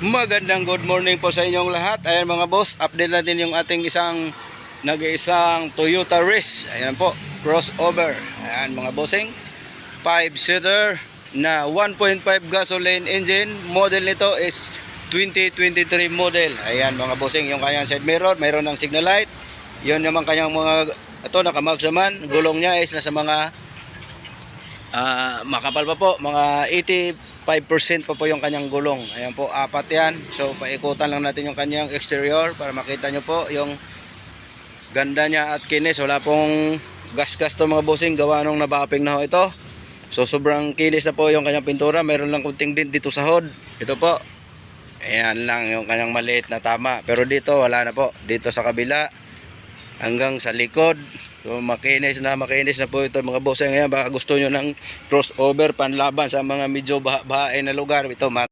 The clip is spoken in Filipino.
Magandang good morning po sa inyong lahat. Ayan mga boss, update natin yung ating nag-iisang Toyota Race. Ayan po, crossover. Ayan mga bossing, 5-seater na 1.5 gasoline engine. Model nito is 2023 model. Ayan mga bossing, yung kanyang side mirror, mayroon ng signal light. Yun naman kanyang mga, ito nakamarks naman. Gulong niya is nasa mga makapal pa po, mga 85% pa po yung kanyang gulong. Ayan po, apat yan. So paikutan lang natin yung kanyang exterior para makita nyo po yung ganda niya at kinis. Wala pong gas-gas to mga bossing, gawa nung nabaping na ho ito. So sobrang kinis na po yung kanyang pintura. Mayroon lang kunting din dito sa hood. Ito po, ayan lang yung kanyang maliit na tama. Pero dito wala na po, dito sa kabila hanggang sa likod. So makinis na po ito mga boss. Ngayon baka gusto nyo ng crossover panlaban sa mga medyo bahain na lugar. Ito